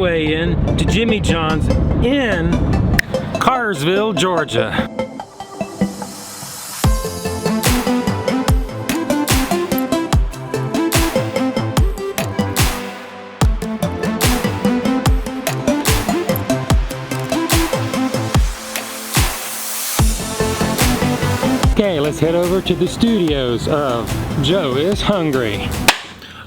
way in to Jimmy John's in Carsville, Georgia. Okay, let's head over to the studios of Joe is Hungry.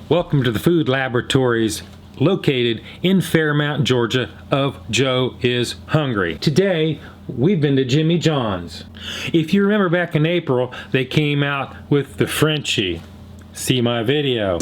Welcome to the food laboratories located in Fairmount, Georgia of Joe is Hungry. Today, we've been to Jimmy John's. If you remember back in April, they came out with the Frenchie. See my video.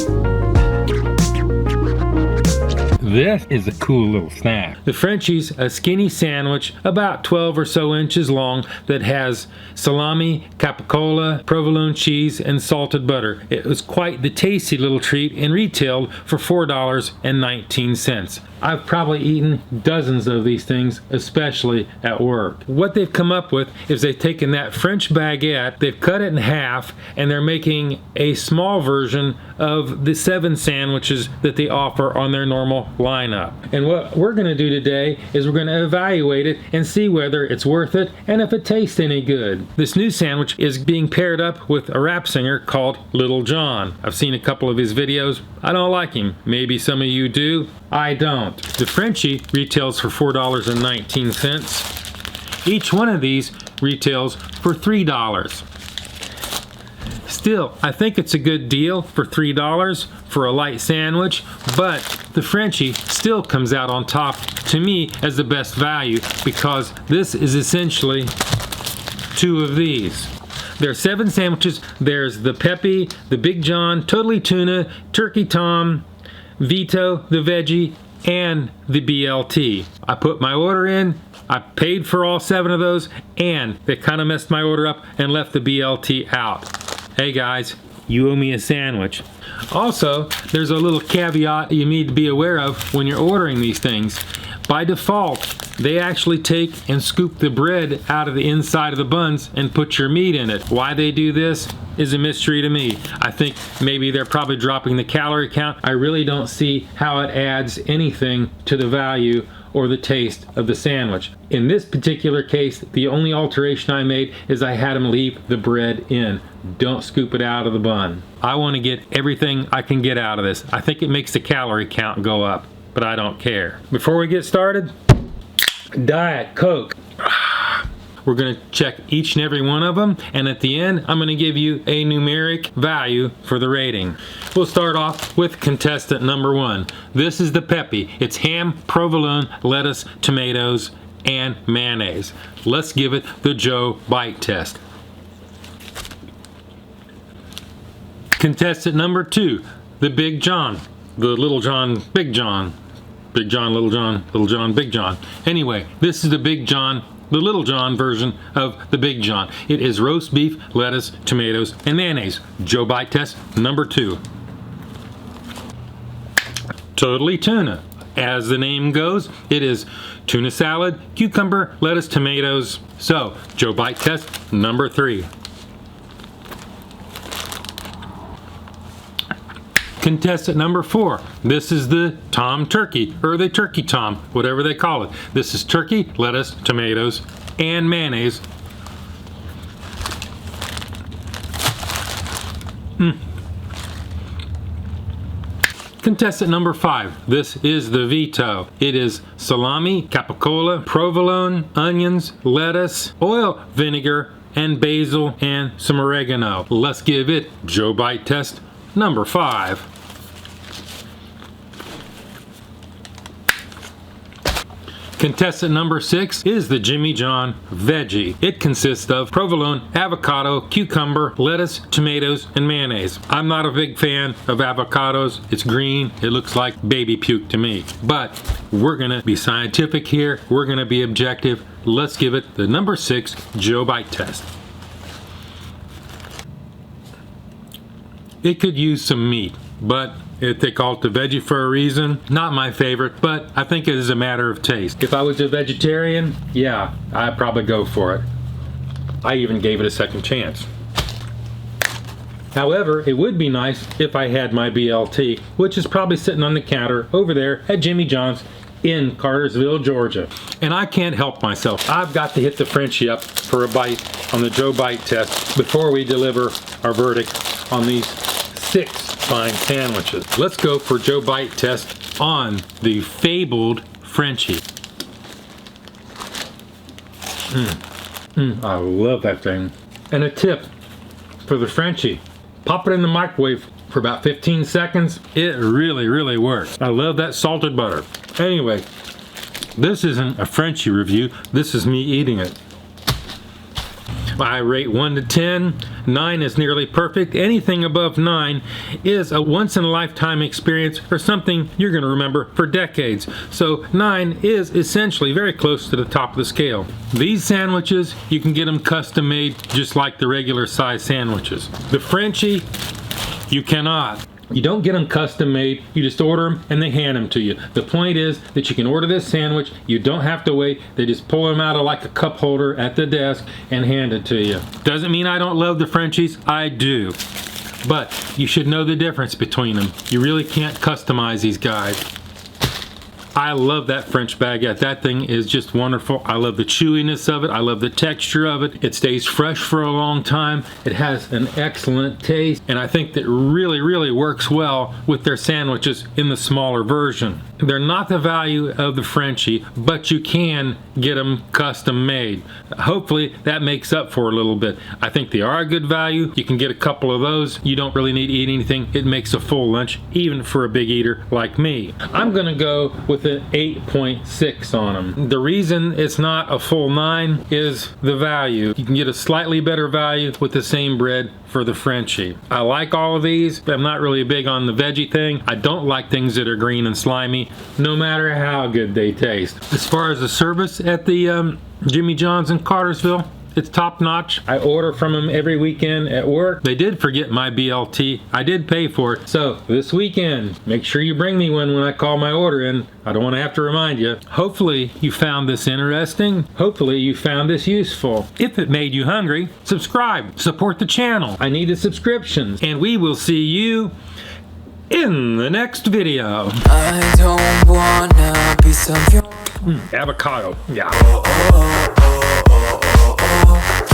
This is a cool little snack. The Frenchie's a skinny sandwich about 12 or so inches long that has salami, capicola, provolone cheese, and salted butter. It was quite the tasty little treat and retailed for $4.19. I've probably eaten dozens of these things, especially at work. What they've come up with is they've taken that French baguette, they've cut it in half, and they're making a small version of the 7 sandwiches that they offer on their normal lineup. And what we're going to do today is we're going to evaluate it and see whether it's worth it and if it tastes any good. This new sandwich is being paired up with a rap singer called Little John. I've seen a couple of his videos. I don't like him. Maybe some of you do. I don't. The Frenchie retails for $4.19. Each one of these retails for $3. Still, I think it's a good deal for $3 for a light sandwich, but the Frenchie still comes out on top to me as the best value because this is essentially 2 of these. There are 7 sandwiches. There's the Peppy, the Big John, Totally Tuna, Turkey Tom, Vito, the Veggie, and the B.L.T. I put my order in, I paid for all 7 of those, and they kind of messed my order up and left the B.L.T. out. Hey guys, you owe me a sandwich. Also, there's a little caveat you need to be aware of when you're ordering these things. By default, they actually take and scoop the bread out of the inside of the buns and put your meat in it. Why they do this is a mystery to me. I think maybe they're probably dropping the calorie count. I really don't see how it adds anything to the value or the taste of the sandwich. In this particular case, the only alteration I made is I had them leave the bread in. Don't scoop it out of the bun. I want to get everything I can get out of this. I think it makes the calorie count go up, but I don't care. Before we get started, Diet Coke. We're going to check each and every one of them, and at the end, I'm going to give you a numeric value for the rating. We'll start off with contestant number 1. This is the Peppy. It's ham, provolone, lettuce, tomatoes, and mayonnaise. Let's give it the Joe bite test. Contestant number 2, the Big John. The Little John, Big John. Big John, Little John, Little John, Big John. Anyway, this is the Big John, the Little John version of the Big John. It is roast beef, lettuce, tomatoes, and mayonnaise. Joe bite test number 2. Totally Tuna. As the name goes, it is tuna salad, cucumber, lettuce, tomatoes. So, Joe bite test number 3. Contestant number 4. This is the Tom Turkey, or the Turkey Tom, whatever they call it. This is turkey, lettuce, tomatoes, and mayonnaise. Contestant number 5. This is the Vito. It is salami, capicola, provolone, onions, lettuce, oil, vinegar, and basil, and some oregano. Let's give it Joe bite test number 5. Contestant number 6 is the Jimmy John Veggie. It consists of provolone, avocado, cucumber, lettuce, tomatoes, and mayonnaise. I'm not a big fan of avocados. It's green. It looks like baby puke to me. But we're gonna be scientific here. We're gonna be objective. Let's give it the number 6 Joe bite test. It could use some meat, but they call it the veggie for a reason. Not my favorite, but I think it is a matter of taste. If I was a vegetarian, yeah, I'd probably go for it. I even gave it a second chance. However, it would be nice if I had my B.L.T, which is probably sitting on the counter over there at Jimmy John's in Cartersville, Georgia. And I can't help myself. I've got to hit the Frenchie up for a bite on the Joe Bite test before we deliver our verdict on these 6 fine sandwiches. Let's go for Joe Bite test on the fabled Frenchie. I love that thing. And a tip for the Frenchie: pop it in the microwave for about 15 seconds. It really works. I love that salted butter. Anyway, this isn't a Frenchie review. This is me eating it. I rate 1 to 10. 9 is nearly perfect. Anything above 9 is a once-in-a-lifetime experience or something you're going to remember for decades. So 9 is essentially very close to the top of the scale. These sandwiches, you can get them custom made just like the regular size sandwiches. The Frenchie, you cannot. You don't get them custom made, you just order them and they hand them to you. The point is that you can order this sandwich, you don't have to wait, they just pull them out of like a cup holder at the desk and hand it to you. Doesn't mean I don't love the Frenchies, I do. But you should know the difference between them. You really can't customize these guys. I love that French baguette. That thing is just wonderful. I love the chewiness of it. I love the texture of it. It stays fresh for a long time. It has an excellent taste, and I think that really works well with their sandwiches in the smaller version. They're not the value of the Frenchie, but you can get them custom made. Hopefully that makes up for a little bit. I think they are a good value. You can get a couple of those. You don't really need to eat anything. It makes a full lunch, even for a big eater like me. I'm gonna go with an 8.6 on them. The reason it's not a full 9 is the value. You can get a slightly better value with the same bread for the Frenchie. I like all of these, but I'm not really big on the veggie thing. I don't like things that are green and slimy, no matter how good they taste. As far as the service at the Jimmy John's in Cartersville, it's top notch. I order from them every weekend at work. They did forget my B.L.T. I did pay for it. So this weekend, make sure you bring me one when I call my order in. I don't want to have to remind you. Hopefully you found this interesting. Hopefully you found this useful. If it made you hungry, subscribe. Support the channel. I need the subscriptions. And we will see you in the next video. I don't wanna be some Avocado. Yeah.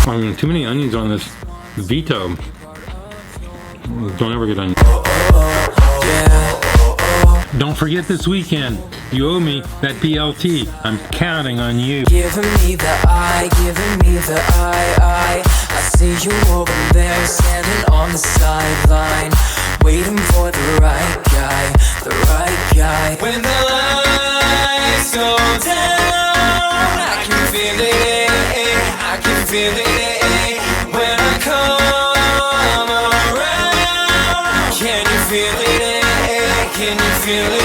I mean, too many onions on this veto. Don't ever get onions. Don't forget this weekend, you owe me that B.L.T. I'm counting on you. Giving me the eye, giving me the eye. I see you over there, standing on the sideline, waiting for the right guy, the right guy. When the lights go down, I can feel it, I can feel it. When I come around, can you feel it? Can you feel it?